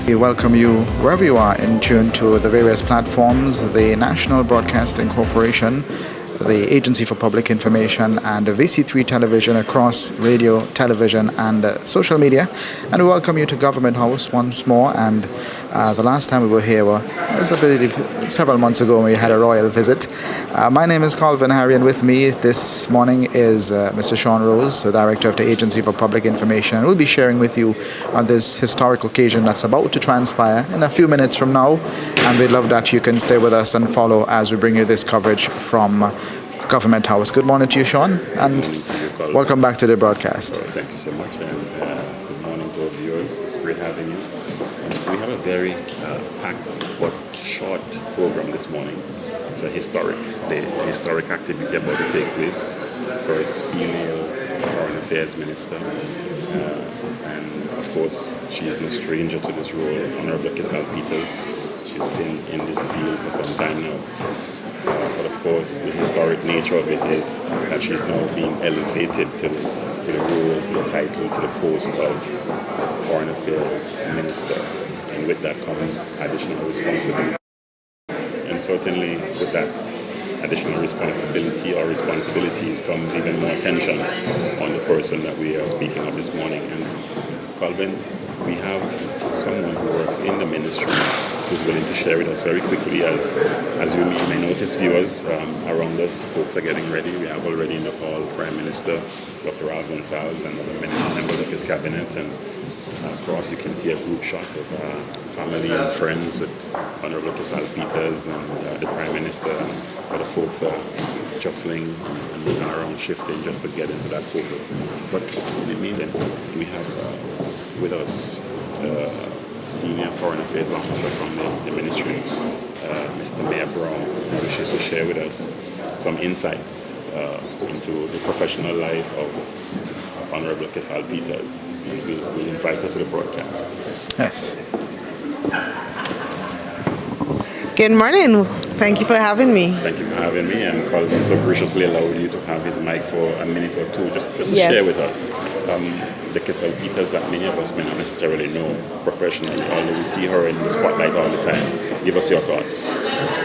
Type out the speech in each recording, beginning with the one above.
We welcome you wherever you are in tune to the various platforms, the National Broadcasting Corporation, the Agency for Public Information, and VC3 Television across radio, television, and social media. And we welcome you to Government House once more. And the last time we were here was, I believe, several months ago when we had a royal visit. My name is Calvin Harry, and with me this morning is Mr. Sean Rose, the Director of the Agency for Public Information. We'll be sharing with you on this historic occasion that's about to transpire in a few minutes from now. And we'd love that you can stay with us and follow as we bring you this coverage from Government House. Good morning to you, Sean, and welcome back to the broadcast. Thank you so much, and good morning to our viewers. It's great having you. We have a very packed but short program this morning. It's a historic activity about to take place. First female Foreign Affairs Minister, and of course she is no stranger to this role. Honorable Keisal Peters. She's been in this field for some time now. But of course, the historic nature of it is that she's now being elevated to the role, to the title, to the post of Foreign Affairs Minister. And with that comes additional responsibility. And certainly with that additional responsibility or responsibilities comes even more attention on the person that we are speaking of this morning. And Calvin, we have someone who works in the ministry who's willing to share with us very quickly. As you may notice, viewers around us, folks are getting ready. We have already in the hall Prime Minister Dr. Al Gonsalves and other members of his cabinet, and across you can see a group shot of family and friends with Honorable Keisal Peters and the Prime Minister, and other folks are jostling and moving around, shifting just to get into that photo. But in the meantime, we have with us Senior Foreign Affairs Officer from the Ministry, Mr. Mayor Brown, who wishes to share with us some insights into the professional life of Honorable Keisal Peters. And we'll invite her to the broadcast. Yes. Good morning. Thank you for having me. Thank you for having me, and Colin so graciously allowed you to have his mic for a minute or two just to share with us the Keisal Peters that many of us may not necessarily know professionally, although we see her in the spotlight all the time. Give us your thoughts.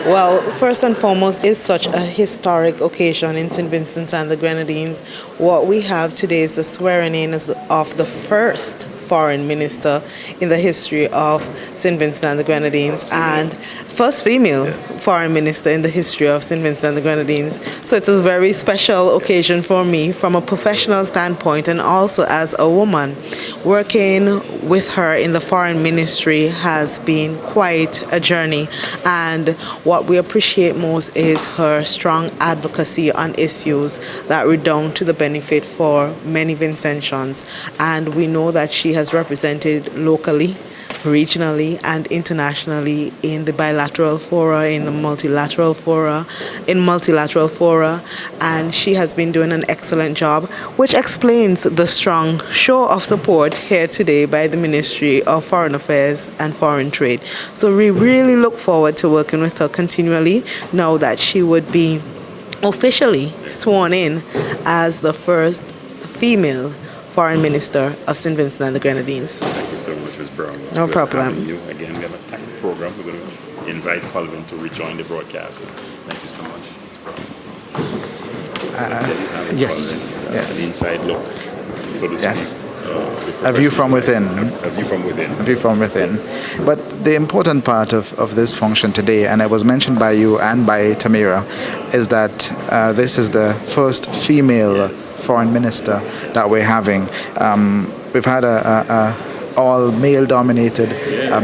Well, first and foremost, it's such a historic occasion in St. Vincent and the Grenadines. What we have today is the swearing in of the first foreign minister in the history of St. Vincent and the Grenadines, and first female foreign minister in the history of St. Vincent and the Grenadines. So it's a very special occasion for me from a professional standpoint, and also as a woman. Working with her in the foreign ministry has been quite a journey, and what we appreciate most is her strong advocacy on issues that redound to the benefit for many Vincentians. And we know that she has represented locally, regionally, and internationally in the bilateral fora, in the multilateral fora, and she has been doing an excellent job, which explains the strong show of support here today by the Ministry of Foreign Affairs and Foreign Trade. So we really look forward to working with her continually now that she would be officially sworn in as the first female Foreign Minister of St. Vincent and the Grenadines. Thank you so much, Ms. Brown. No problem. You. Again, we have a tight program. We're going to invite Calvin to rejoin the broadcast. Thank you so much, Ms. Brown. Yes. An inside look, so to speak. A view from within. A view from within. A view from within. But the important part of this function today, and it was mentioned by you and by Tamira, is that this is the first female foreign minister that we're having. We've had a all male-dominated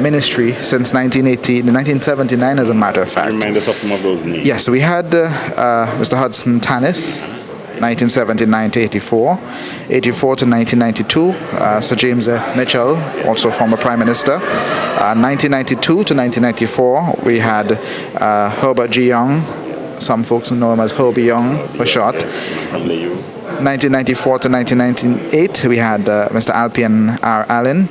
ministry since 1979, as a matter of fact. Remind us of some of those names. Yes, we had Mr. Hudson Tanis, 1979 to 84, 84 to 1992, Sir James F. Mitchell, also former Prime Minister. 1992 to 1994, we had Herbert G. Young, some folks know him as Herbie Young for short. 1994 to 1998, we had Mr. Alpian R. Allen.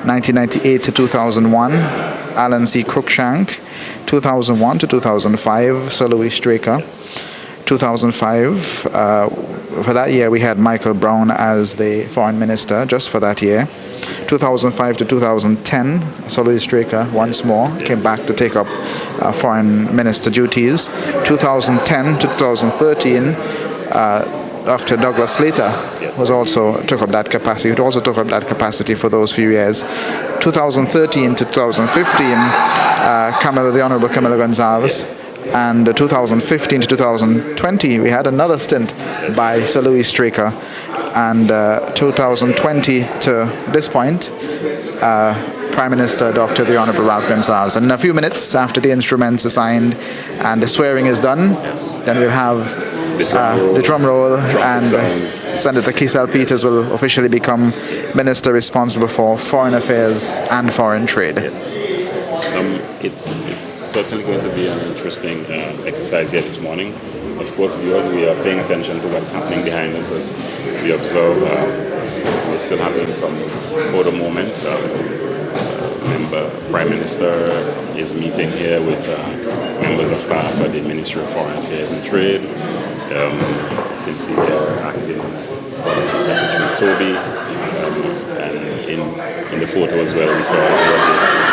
1998 to 2001, Alan C. Cruikshank. 2001 to 2005, Sir Louis Straker. 2005, for that year, we had Michael Brown as the foreign minister, just for that year. 2005 to 2010, Sir Louis Straker once more came back to take up foreign minister duties. 2010 to 2013, Dr. Douglas Slater took up that capacity. He also took up that capacity for those few years. 2013 to 2015, the Honorable Camilo Gonzalez. And 2015 to 2020, we had another stint by Sir Louis Straker. And 2020 to this point, Prime Minister Dr. the Honorable Ralph Gonzalez. And in a few minutes after the instruments are signed and the swearing is done, then we'll have the drum roll, and Senator Keisal Peters will officially become Minister responsible for Foreign Affairs and Foreign Trade. It's certainly going to be an interesting exercise here this morning. Of course, viewers, we are paying attention to what's happening behind us as we observe. We're still having some photo moments. Remember, Prime Minister is meeting here with members of staff at the Ministry of Foreign Affairs and Trade. You can see there acting Secretary Toby, and in the photo as well we saw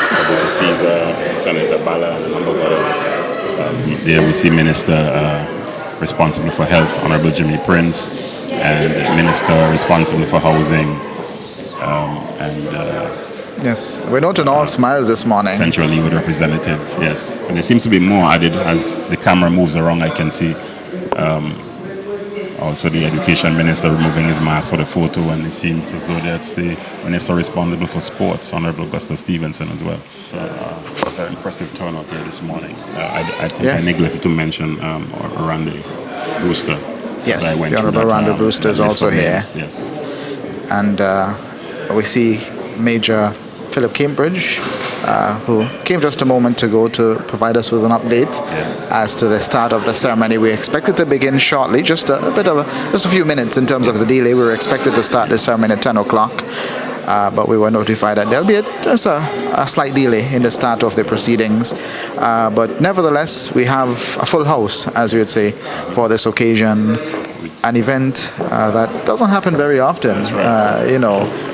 Sabuto Caesar, Senator Bala, and a number of others. There we see Minister responsible for Health, Honorable Jimmy Prince, and Minister responsible for Housing, yes, we're noting all smiles this morning. Central Leeward Representative, yes. And there seems to be more added as the camera moves around, I can see. Also the Education Minister removing his mask for the photo, and it seems as though that's the Minister responsible for Sports, Honorable Gustav Stevenson, as well. It's a very impressive turnout here this morning. I think I neglected to mention Randy Brewster. Yes, the Honorable Randy Brewster is also here. Yes. And we see Major Philip Cambridge, who came just a moment ago to provide us with an update as to the start of the ceremony. We expected to begin shortly, just a few minutes in terms of the delay. We were expected to start the ceremony at 10 o'clock, but we were notified that there'll be just a slight delay in the start of the proceedings. But nevertheless, we have a full house, as we would say, for this occasion. An event that doesn't happen very often.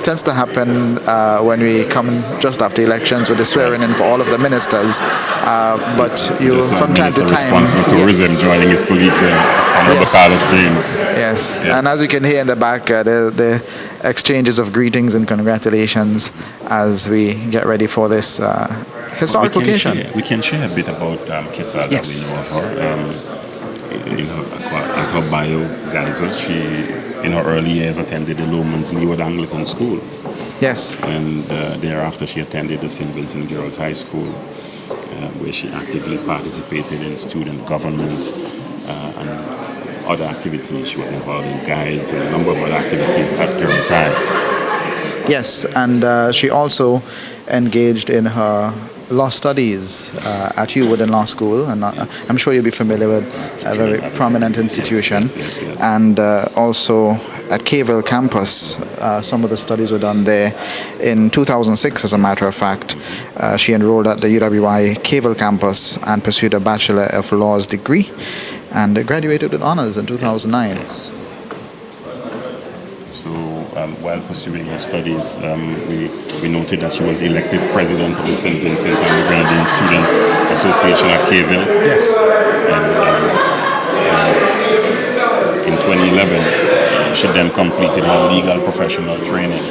Tends to happen when we come just after elections with the swearing in for all of the ministers. But you, from time to time, responsible tourism joining his colleagues there, Honorable Carlos James. Yes, and as you can hear in the back, the exchanges of greetings and congratulations as we get ready for this historic occasion. We can share a bit about Keisal that we know of her. As her bio guides us, she, in her early years, attended the Lomans Leeward Anglican School. Yes. And thereafter, she attended the St. Vincent Girls High School, where she actively participated in student government and other activities. She was involved in guides and a number of other activities at Girls High. Yes, and she also engaged in her law studies at Hewwood Law School, and I'm sure you'll be familiar with a very prominent institution. Yes. And also at Keisal campus, some of the studies were done there. In 2006, as a matter of fact, she enrolled at the UWI Keisal campus and pursued a Bachelor of Laws degree, and graduated with honors in 2009. Yes. While pursuing her studies, we noted that she was elected president of the St. Vincent and the Grenadines Student Association at Keisal. Yes. And in 2011, she then completed her legal professional training